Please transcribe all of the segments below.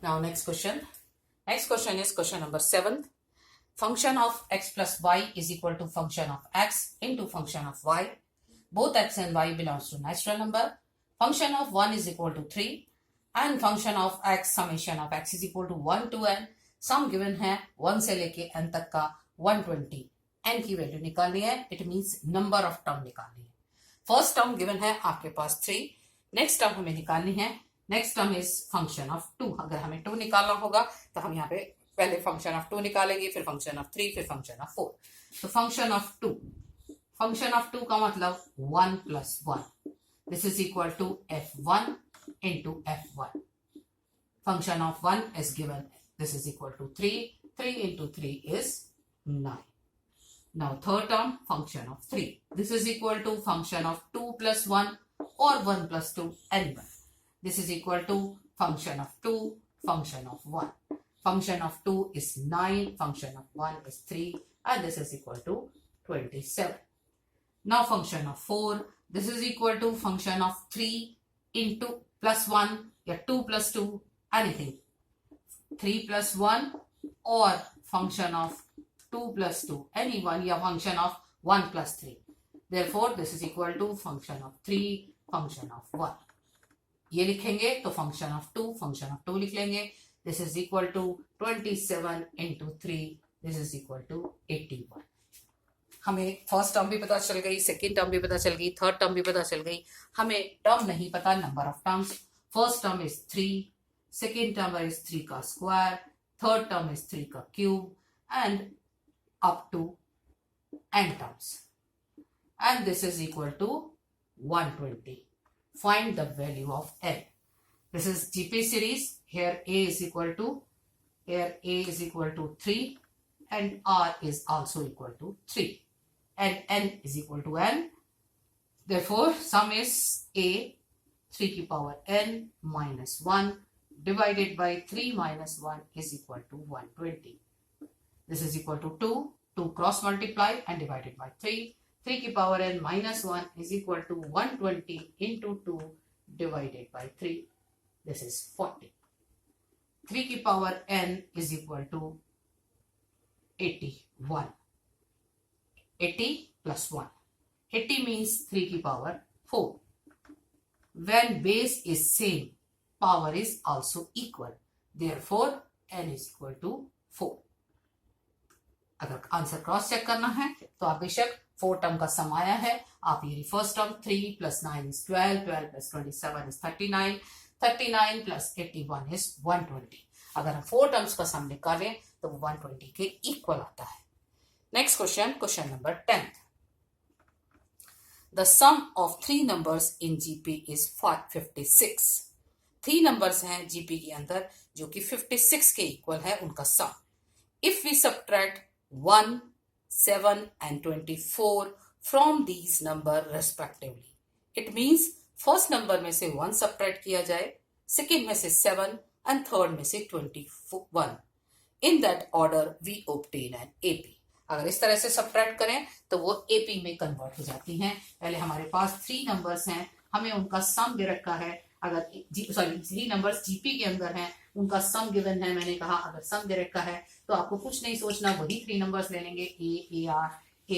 Now next question. Next question is question number 7. Function of x plus y is equal to function of x into function of y. Both x and y belongs to natural number. Function of 1 is equal to 3 and function of x summation of x is equal to 1 to n. Sum given है 1 से लेके n तक का 120. n की value निकालनी है. It means number of term निकालनी है. फर्स्ट टर्म गिवन है आपके पास 3. नेक्स्ट टर्म हमें निकालनी है. Next term is function of 2. अगर हमें 2 निकालना होगा तो हम यहाँ पे पहले फंक्शन ऑफ 2 निकालेंगे, फिर फंक्शन ऑफ 3, फिर फंक्शन ऑफ 4. तो फंक्शन ऑफ 2 का मतलब 1 plus 1. This is equal to f1 into f1. Function of 1 is given. This is equal to 3. 3 into 3 is 9. Now third term, function of 3. This is equal to function of 2 plus 1 or 1 plus 2, anyone. This is equal to function of 2, function of 1. Function of 2 is 9, function of 1 is 3, and this is equal to 27. Now function of 4, this is equal to function of 3 into plus 1, या 2 plus 2, anything. 3 plus 1 or function of 2 plus 2, anyone, या function of 1 plus 3. Therefore, this is equal to function of 3, function of 1. ये लिखेंगे तो function of 2, function of 2 लिख लेंगे. This is equal to 27 into 3. This is equal to 81. हमें first term भी पता चल गई, सेकेंड टर्म भी पता चल गई, थर्ड टर्म भी पता चल गई. हमें टर्म नहीं पता, number of terms. First term is 3, second term is 3 का स्क्वायर, थर्ड टर्म इज 3 का cube, and up to n terms. And this is equal to 120. Find the value of n. This is GP series. Here A is equal to 3 and R is also equal to 3 and n is equal to n. Therefore, sum is A 3 की power n minus 1 divided by 3 minus 1 is equal to 120. This is equal to 2. 2 cross multiply and divided by 3. 3 की power n minus 1 is equal to 120 into 2 divided by 3. This is 40. 3 की power n is equal to 81. 80 plus 1. 80 means 3 की power 4. When base is same, power is also equal. Therefore, n is equal to 4. अगर answer cross check करना है तो आप बेशक 4 term का सम आया है. आप ये first term 3 plus 9 is 12, 12 plus 27 is 39, 39 plus 81 is 120. अगर हम 4 टर्म्स का सम निकालें तो वो 120 के इक्वल आता है. Next question, question number 10. The sum of 3 numbers in GP is 56. 3 numbers हैं GP के अंदर जो कि 56 के इक्वल है उनका सम. If we subtract 1, 7 and 24 from these number respectively, it means first number में से 1 subtract किया जाए, second में से 7 and third में से 21. In that order we obtain an AP. अगर इस तरह से subtract करें तो वो AP में convert हो जाती हैं. पहले हमारे पास 3 numbers हैं, हमें उनका sum दे रखा है. अगर 3 numbers GP के अंदर हैं, उनका सम गिवन है. मैंने कहा अगर सम दे रखा है तो आपको कुछ नहीं सोचना, वही 3 नंबर्स ले लेंगे, ए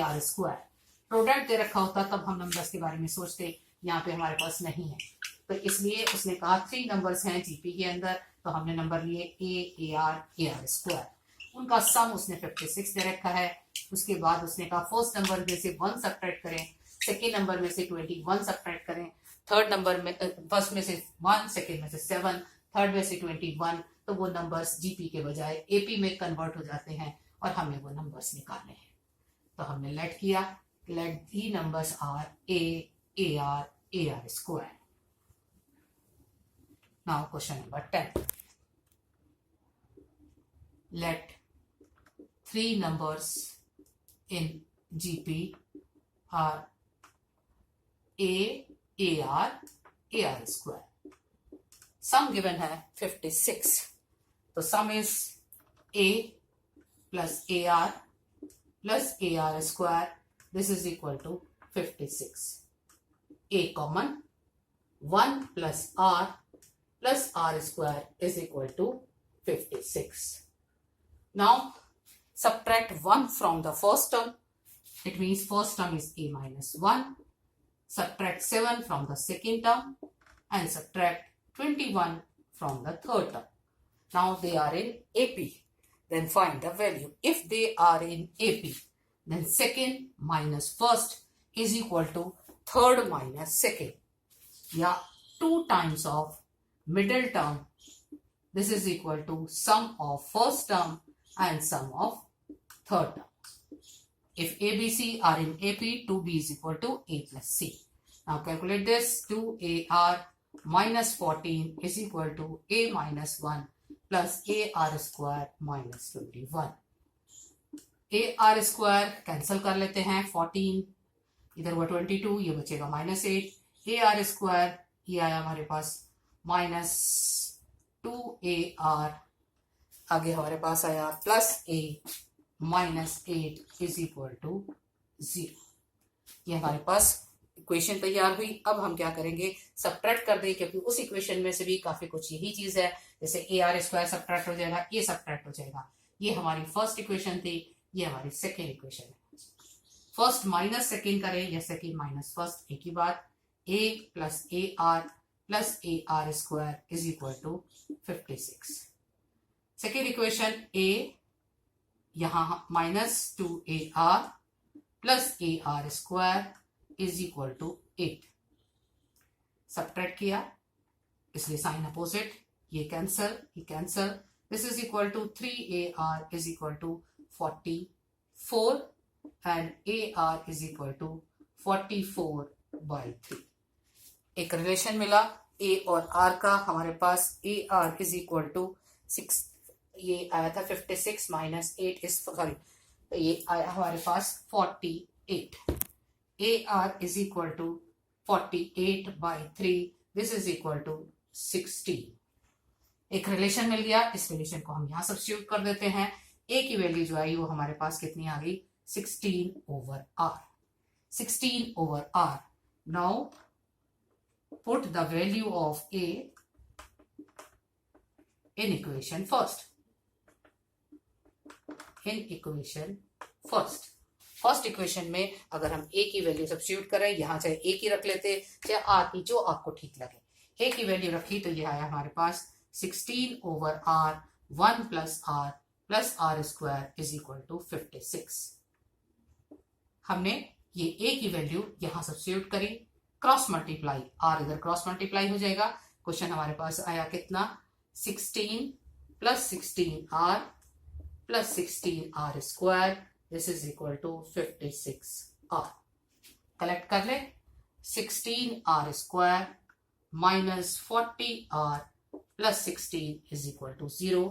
आर स्क्वायर. प्रोडक्ट दे रखा होता तब हम नंबर्स के बारे में सोचते. यहाँ पे हमारे पास नहीं है तो इसलिए उसने कहा 3 नंबर्स हैं जीपी के अंदर, तो हमने नंबर लिए ए आर स्क्वायर. उनका सम उसने 56 दे रखा है. उसके बाद उसने कहा फर्स्ट नंबर में से 1 सब्ट्रैक्ट करें, सेकेंड नंबर में से 21 सब्ट्रैक्ट करें, थर्ड नंबर में फर्स्ट में से 1, सेकेंड में से 7, थर्ड में से 21. तो वो नंबर्स जीपी के बजाय एपी में कन्वर्ट हो जाते हैं और हमें वो नंबर्स निकालने हैं. तो हमने लेट किया, let the numbers are a r square. Now question number 10. Let 3 numbers in GP are AR square. Sum given है 56. तो sum is A plus AR plus AR square. This is equal to 56. A common, 1 plus R square is equal to 56. Now subtract 1 from the first term. It means first term is a minus 1. Subtract 7 from the second term and subtract 21 from the third term. Now they are in AP. Then find the value. If they are in AP, then second minus first is equal to third minus second. Yeah, 2 times of middle term. This is equal to sum of first term and sum of third term. If ABC are in AP, 2B is equal to A plus C. Now calculate this. 2AR minus 14 is equal to A minus 1 plus AR square minus 21. AR square cancel कर लेते हैं. 14 इधर हुआ 22, ये बचेगा minus 8. AR square ये आया हमारे पास माइनस 2AR. आगे हमारे पास आया plus A minus 8 is equal to 0. ये हमारे पास इक्वेशन तैयार हुई. अब हम क्या करेंगे, सब्ट्रैक्ट कर दें, क्योंकि उस इक्वेशन में से भी काफी कुछ यही चीज है. जैसे AR स्क्वायर सब्ट्रैक्ट हो जाएगा, ये सब्ट्रैक्ट हो जाएगा. ये हमारी फर्स्ट इक्वेशन थी, ये हमारी सेकेंड इक्वेशन है. फर्स्ट माइनस सेकेंड करें या सेकेंड माइनस फर्स्ट, एक ही बात. A plus AR plus AR square is equal to 56. Second equation A यहाँ minus 2AR plus AR square is equal to 8. Subtract किया इसलिए साइन अपोजिट, ये कैंसल, ये cancel. This is equal to 3AR is equal to 44 and AR is equal to 44/3. एक relation मिला A और R का. हमारे पास AR इज इक्वल टू 6, ये आया था 56 माइनस 8 इज सॉरी, ये आया हमारे पास 48. AR is equal to 48/3. This is equal to 16. एक रिलेशन मिल गया. इस रिलेशन को हम यहाँ सब्स्टिट्यूट कर देते हैं. A की वैल्यू जो आई वो हमारे पास कितनी आ गई, 16/R. 16/R. Now put the value of A in equation first. In equation first. First equation में अगर हम A की वैल्यू सब्स्टिट्यूट करें, यहाँ चाहे A की रख लेते, चाहे R की, जो आपको ठीक लगे. A की वैल्यू रखी तो ये आया हमारे पास 16/R 1 plus R square is equal to 56. हमने ये A की वैल्यू यहाँ सब्स्टिट्यूट करी, क्रॉस मल्टीप्लाई, R इधर क्रॉस मल्टीप्लाई हो जाएगा. क्वेश्चन हमारे पास आया कितना, 16 plus 16R plus 16R square. This is equal to 56R. Collect कर ले. 16R square minus 40R plus 16 is equal to 0.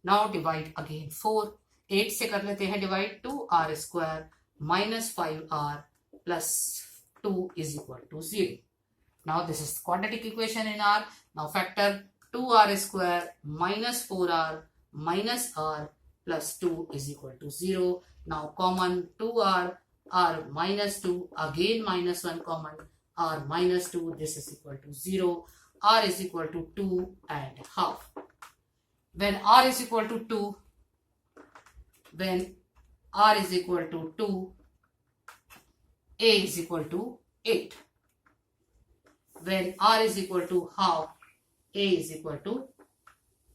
Now divide again 4. 8 से कर लेते हैं divide. 2R square minus 5R plus 2 is equal to 0. Now this is quadratic equation in R. Now factor 2R square minus 4R minus R plus 2 is equal to 0. Now common 2R, R minus 2, again minus 1 common, R minus 2, this is equal to 0. R is equal to 2 and half. When R is equal to 2, when R is equal to 2, A is equal to 8. When R is equal to half, A is equal to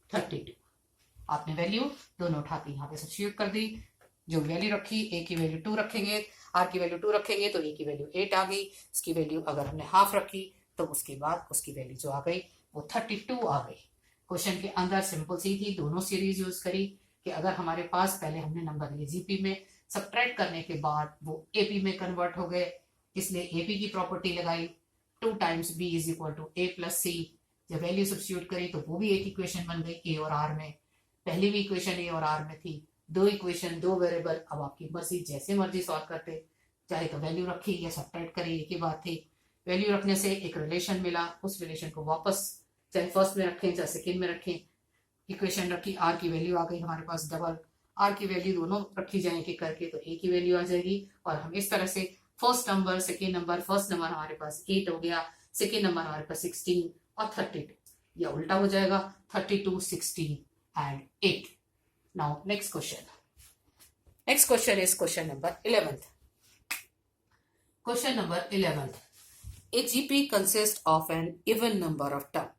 32. आपने value दोनों उठा के यहाँ पे substitute कर दी. जो value रखी, A की वैल्यू 2 रखेंगे, R की वैल्यू 2 रखेंगे तो A की वैल्यू 8 आ गई. इसकी वैल्यू अगर हमने हाफ रखी तो उसके बाद उसकी वैल्यू जो आ गई वो 32 आ गई. क्वेश्चन के अंदर सिंपल सी थी, दोनों सीरीज यूज करी कि अगर हमारे पास पहले हमने नंबर लिए जीपी में, सब्ट्रैक्ट करने के बाद वो एपी में कन्वर्ट हो गए, इसलिए एपी की प्रॉपर्टी लगाई. 2 times b is equal to a plus c. जब वैल्यू सब्स्टिट्यूट करी तो वो भी एक इक्वेशन बन गई ए और आर में. पहली भी इक्वेशन ए और आर में थी. 2 इक्वेशन 2 वेरिएबल. अब आपकी मर्जी, जैसे मर्जी सॉल्व करते, चाहे तो वैल्यू रखी या सब्ट्रैक्ट करी, एक ही बात थी. वैल्यू रखने से एक रिलेशन मिला, उस रिलेशन को वापस चाहे फर्स्ट में रखें चाहे सेकेंड में रखें. इक्वेशन रखी, आर की वैल्यू आ गई हमारे पास डबल. आर की वैल्यू दोनों रखी जाएंगी करके तो ए की वैल्यू आ जाएगी. और हम इस तरह से first number, second number, first number हमारे पास 8 हो गया, सेकेंड नंबर हमारे पास 16 और 32, या उल्टा हो जाएगा 32 16. and 8. Now next question. Next question is question number 11th. Question number 11th. A GP consists of an even number of term.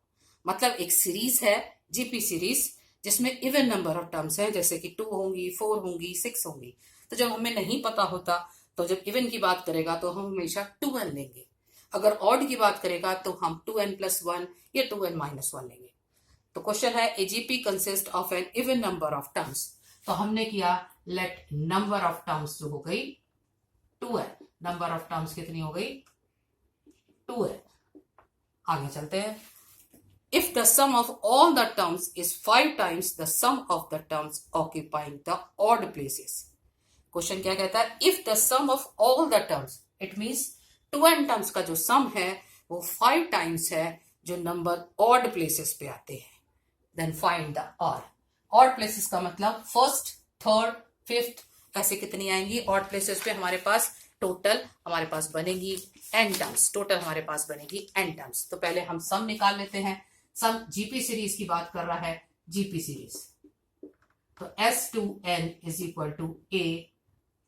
मतलब एक सीरीज है जीपी सीरीज जिसमें इवन नंबर ऑफ टर्म्स है, जैसे कि 2 होंगी, 4 होंगी, 6 होंगी. तो जब हमें नहीं पता होता तो जब इवन की बात करेगा तो हम हमेशा 2n लेंगे. अगर ऑड की बात करेगा तो हम 2n+1 या 2n-1 लेंगे. तो क्वेश्चन है a GP consist of an even number of terms. तो हमने किया लेट नंबर ऑफ टर्म्स जो हो गई 2n. नंबर ऑफ टर्म्स कितनी हो गई? 2n. आगे चलते हैं. If the sum of all the terms is 5 times the sum of the terms occupying the odd places. Question क्या कहता है? If the sum of all the terms, it means 2n terms का जो sum है वो 5 times है जो number odd places पे आते हैं. Then find the odd. Odd places का मतलब फर्स्ट, थर्ड, फिफ्थ, ऐसे कितनी आएंगी odd places पे? हमारे पास टोटल हमारे पास बनेगी n टर्म्स. टोटल हमारे पास बनेगी n टर्म्स. तो पहले हम सम निकाल लेते हैं. सम जीपी सीरीज की बात कर रहा है. जीपी सीरीज तो S2n is equal to a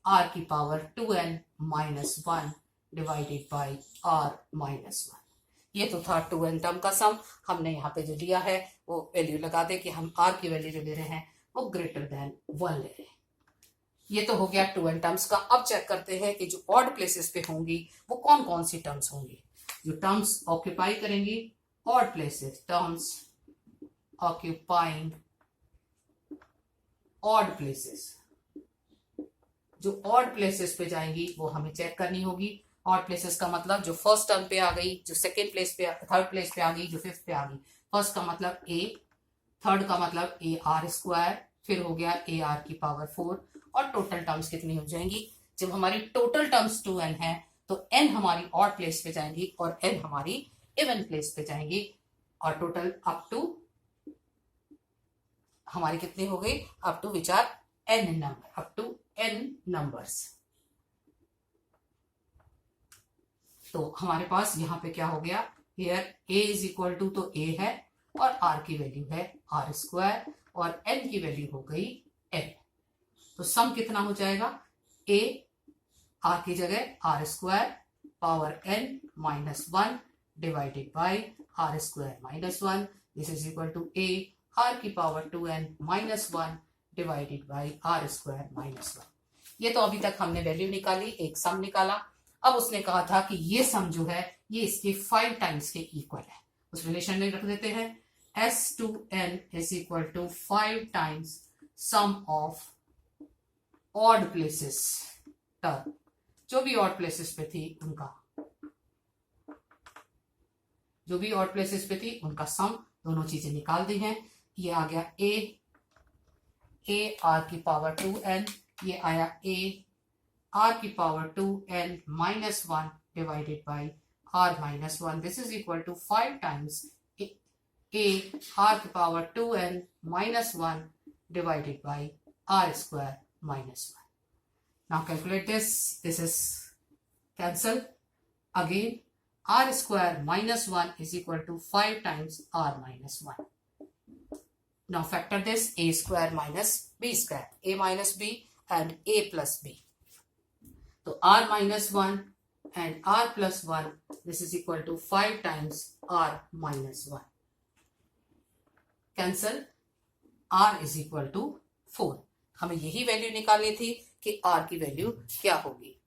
r की power 2n-1 divided by r-1. ये तो था 2n टर्म का सम. हमने यहाँ पे जो लिया है वो वैल्यू लगा दे कि हम r की वैल्यू जो ले रहे हैं वो ग्रेटर देन 1 ले रहे हैं. ये तो हो गया 2n टर्म्स का. अब चेक करते हैं कि जो ऑड प्लेसेस पे होंगी वो कौन कौन सी टर्म्स होंगी. जो टर्म्स ऑक्यूपाई करेंगी odd places, terms occupying odd places. जो odd places पे जाएंगी वो हमें चेक करनी होगी. odd places का मतलब जो फर्स्ट टर्म पे आ गई, जो सेकेंड प्लेस पे, थर्ड प्लेस पे आ गई, जो फिफ्थ पे आ गई. फर्स्ट का मतलब a, थर्ड का मतलब AR², फिर हो गया AR की पावर 4. और टोटल टर्म्स कितनी हो जाएंगी? जब हमारी टोटल टर्म्स 2n है तो n हमारी ऑड प्लेस पे जाएंगी और n हमारी इवन प्लेस पे जाएंगी. और टोटल अप टू हमारी कितनी हो गई? Up to which are n number, up to n numbers. तो हमारे पास यहाँ पे क्या हो गया? Here a is equal to, तो a है और r की वैल्यू है r² और n की वैल्यू हो गई n. तो सम कितना हो जाएगा? a r की जगह r² power n-1 divided by r²-1. This is equal to a r की power 2n-1 divided by r²-1. ये तो अभी तक हमने वैल्यू निकाली, एक सम निकाला. अब उसने कहा था कि ये सम जो है ये इसके 5 टाइम्स के इक्वल है. उस रिलेशन में रख देते हैं. S2n is equal to 5 times sum of odd places term. जो भी odd places पे थी उनका, जो भी ऑड प्लेसेस पे थी उनका सम. दोनों चीजें निकाल दी हैं. ये आ गया a r की पावर 2n, ये आया a r की power 2n-1 divided by r-1. This is equal to 5 times a r की power 2n-1 divided by r²-1. Now calculate this. This is cancel again. r²-1 is equal to 5 times r-1. Now factor this. a² minus b², a minus b and a plus b. So r-1 and r+1, this is equal to 5 times r-1. Cancel. r is equal to 4. हमें यही value निकालनी थी कि r की value क्या होगी.